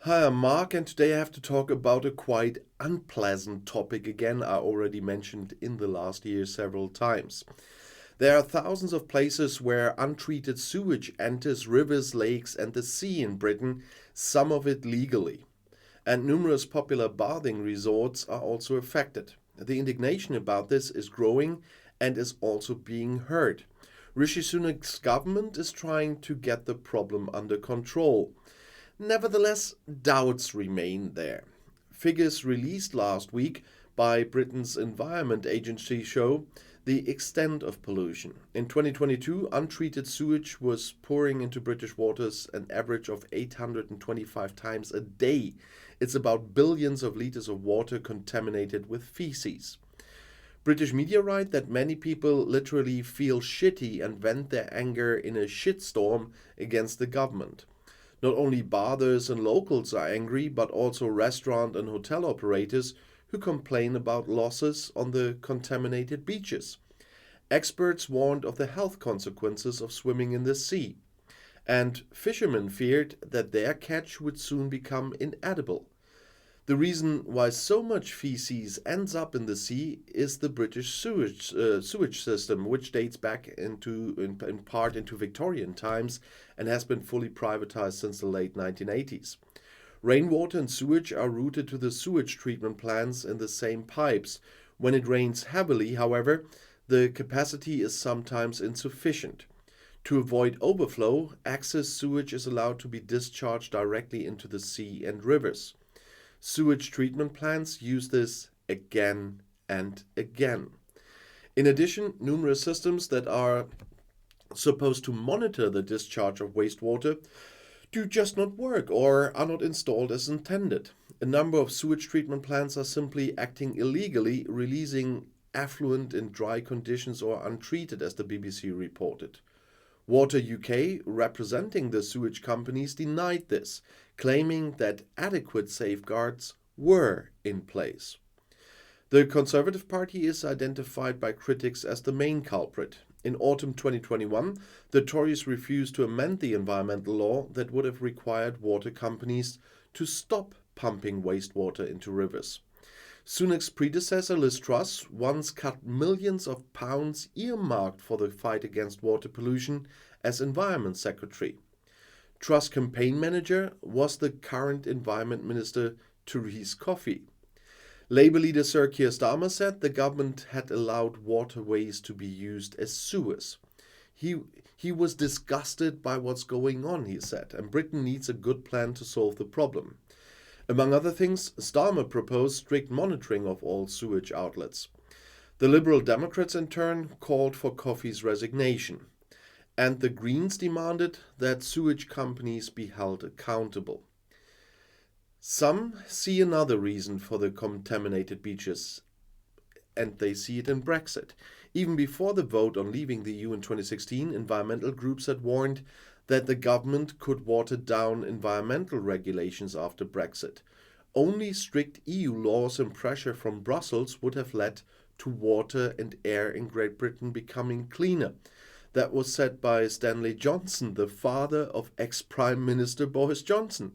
Hi, I'm Mark, and today I have to talk about a quite unpleasant topic again. I already mentioned in the last year several times. There are thousands of places where untreated sewage enters rivers, lakes, and the sea in Britain, some of it legally. And numerous popular bathing resorts are also affected. The indignation about this is growing and is also being heard. Rishi Sunak's government is trying to get the problem under control. Nevertheless, doubts remain there. Figures released last week by Britain's Environment Agency show the extent of pollution. In 2022, untreated sewage was pouring into British waters an average of 825 times a day. It's about billions of liters of water contaminated with feces. British media write that many people literally feel shitty and vent their anger in a shitstorm against the government. Not only bathers and locals are angry, but also restaurant and hotel operators who complain about losses on the contaminated beaches. Experts warned of the health consequences of swimming in the sea, and fishermen feared that their catch would soon become inedible. The reason why so much feces ends up in the sea is the British sewage system, which dates back in part into Victorian times and has been fully privatized since the late 1980s. Rainwater and sewage are routed to the sewage treatment plants in the same pipes. When it rains heavily, however, the capacity is sometimes insufficient. To avoid overflow, excess sewage is allowed to be discharged directly into the sea and rivers. Sewage treatment plants use this again and again. In addition, numerous systems that are supposed to monitor the discharge of wastewater do just not work or are not installed as intended. A number of sewage treatment plants are simply acting illegally, releasing effluent in dry conditions or untreated, as the BBC reported. Water UK, representing the sewage companies, denied this, claiming that adequate safeguards were in place. The Conservative Party is identified by critics as the main culprit. In autumn 2021, the Tories refused to amend the environmental law that would have required water companies to stop pumping wastewater into rivers. Sunak's predecessor, Liz Truss, once cut millions of pounds earmarked for the fight against water pollution as Environment Secretary. Truss' campaign manager was the current Environment Minister, Therese Coffey. Labour leader Sir Keir Starmer said the government had allowed waterways to be used as sewers. He was disgusted by what's going on, he said, and Britain needs a good plan to solve the problem. Among other things, Starmer proposed strict monitoring of all sewage outlets. The Liberal Democrats, in turn, called for Coffey's resignation. And the Greens demanded that sewage companies be held accountable. Some see another reason for the contaminated beaches, and they see it in Brexit. Even before the vote on leaving the EU in 2016, environmental groups had warned that the government could water down environmental regulations after Brexit. Only strict EU laws and pressure from Brussels would have led to water and air in Great Britain becoming cleaner. That was said by Stanley Johnson, the father of ex-Prime Minister Boris Johnson.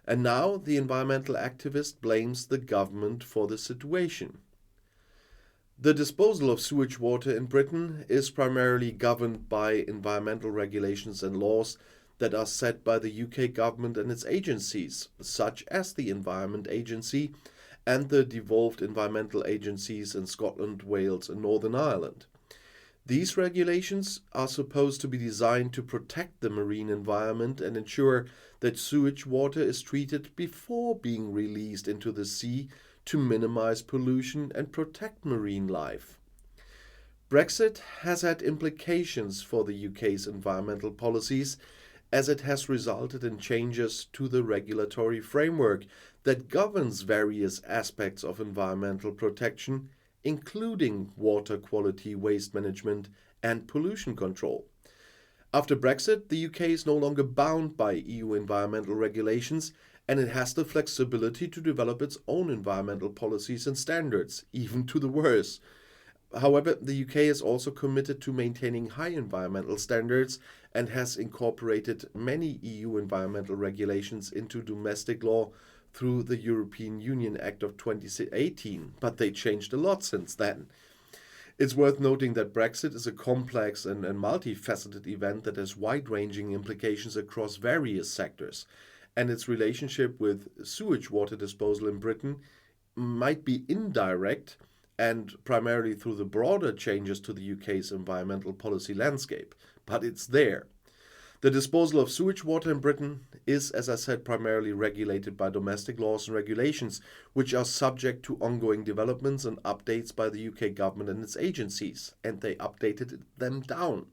And now the environmental activist blames the government for the situation. The disposal of sewage water in Britain is primarily governed by environmental regulations and laws that are set by the UK government and its agencies, such as the Environment Agency and the devolved environmental agencies in Scotland, Wales, and Northern Ireland. These regulations are supposed to be designed to protect the marine environment and ensure that sewage water is treated before being released into the sea to minimize pollution and protect marine life. Brexit has had implications for the UK's environmental policies, as it has resulted in changes to the regulatory framework that governs various aspects of environmental protection, including water quality, waste management, and pollution control. After Brexit, the UK is no longer bound by EU environmental regulations, and it has the flexibility to develop its own environmental policies and standards, even to the worse. However, the UK is also committed to maintaining high environmental standards and has incorporated many EU environmental regulations into domestic law through the European Union Act of 2018, but they changed a lot since then. It's worth noting that Brexit is a complex and multifaceted event that has wide-ranging implications across various sectors, and its relationship with sewage water disposal in Britain might be indirect and primarily through the broader changes to the UK's environmental policy landscape, but it's there. The disposal of sewage water in Britain is, as I said, primarily regulated by domestic laws and regulations, which are subject to ongoing developments and updates by the UK government and its agencies, and they updated them down.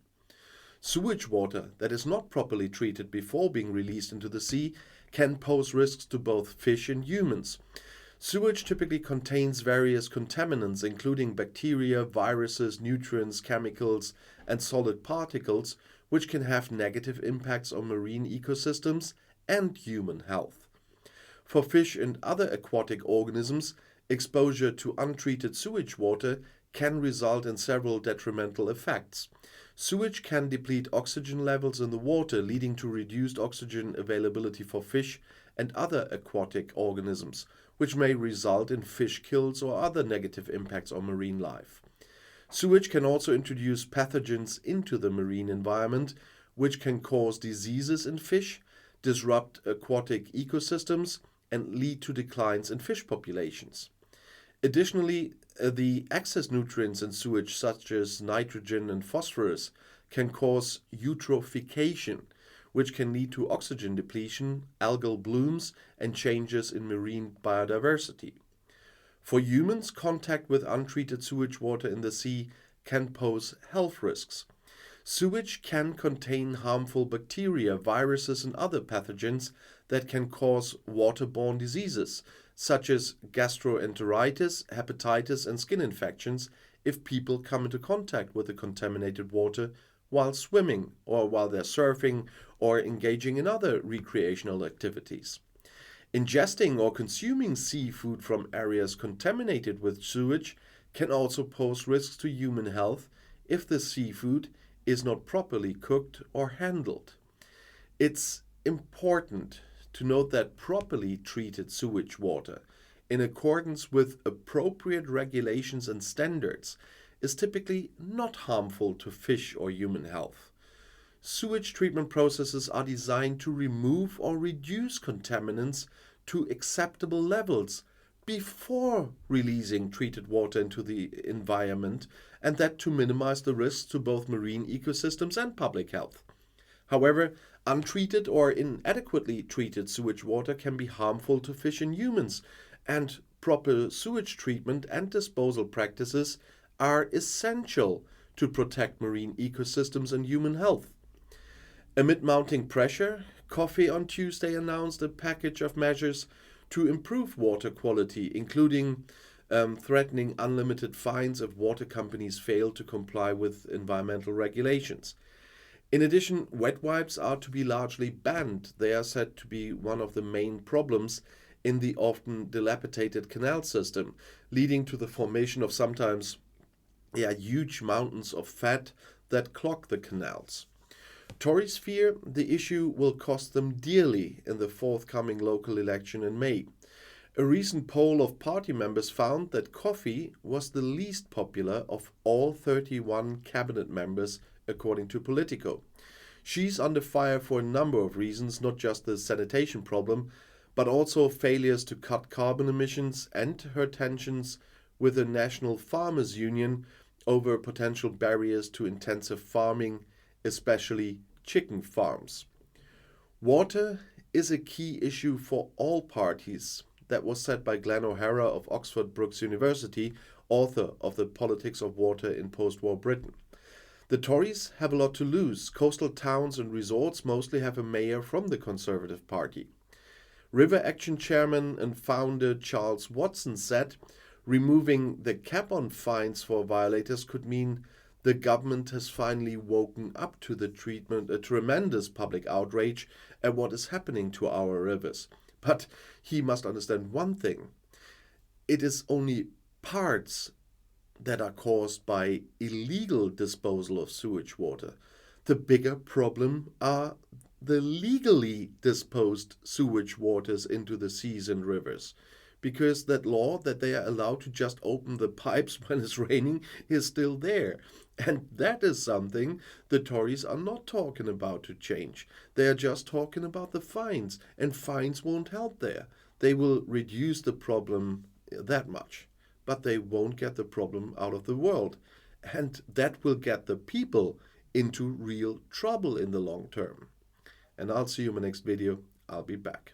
Sewage water that is not properly treated before being released into the sea can pose risks to both fish and humans. Sewage typically contains various contaminants, including bacteria, viruses, nutrients, chemicals, and solid particles, which can have negative impacts on marine ecosystems and human health. For fish and other aquatic organisms, exposure to untreated sewage water can result in several detrimental effects. Sewage can deplete oxygen levels in the water, leading to reduced oxygen availability for fish and other aquatic organisms, which may result in fish kills or other negative impacts on marine life. Sewage can also introduce pathogens into the marine environment, which can cause diseases in fish, disrupt aquatic ecosystems, and lead to declines in fish populations. Additionally, the excess nutrients in sewage, such as nitrogen and phosphorus, can cause eutrophication, which can lead to oxygen depletion, algal blooms, and changes in marine biodiversity. For humans, contact with untreated sewage water in the sea can pose health risks. Sewage can contain harmful bacteria, viruses, and other pathogens that can cause waterborne diseases, such as gastroenteritis, hepatitis, and skin infections if people come into contact with the contaminated water while swimming or while they're surfing or engaging in other recreational activities. Ingesting or consuming seafood from areas contaminated with sewage can also pose risks to human health if the seafood is not properly cooked or handled. It's important to note that properly treated sewage water, in accordance with appropriate regulations and standards, is typically not harmful to fish or human health. Sewage treatment processes are designed to remove or reduce contaminants to acceptable levels before releasing treated water into the environment, and that to minimize the risks to both marine ecosystems and public health. However, untreated or inadequately treated sewage water can be harmful to fish and humans, and proper sewage treatment and disposal practices are essential to protect marine ecosystems and human health. Amid mounting pressure, Coffee on Tuesday announced a package of measures to improve water quality, including threatening unlimited fines if water companies fail to comply with environmental regulations. In addition, wet wipes are to be largely banned. They are said to be one of the main problems in the often dilapidated canal system, leading to the formation of sometimes huge mountains of fat that clog the canals. Tories fear the issue will cost them dearly in the forthcoming local election in May. A recent poll of party members found that coffee was the least popular of all 31 cabinet members, according to Politico. She's under fire for a number of reasons, not just the sanitation problem, but also failures to cut carbon emissions and her tensions with the National Farmers Union over potential barriers to intensive farming, especially chicken farms. Water is a key issue for all parties. That was said by Glenn O'Hara of Oxford Brookes University, author of The Politics of Water in Post-War Britain. The Tories have a lot to lose. Coastal towns and resorts mostly have a mayor from the Conservative Party. River Action chairman and founder Charles Watson said, removing the cap on fines for violators could mean the government has finally woken up to the treatment, a tremendous public outrage at what is happening to our rivers. But he must understand one thing. It is only parts that are caused by illegal disposal of sewage water. The bigger problem are the legally disposed sewage waters into the seas and rivers. Because that law that they are allowed to just open the pipes when it's raining is still there. And that is something the Tories are not talking about to change. They are just talking about the fines, and fines won't help there. They will reduce the problem that much, but they won't get the problem out of the world. And that will get the people into real trouble in the long term. And I'll see you in my next video. I'll be back.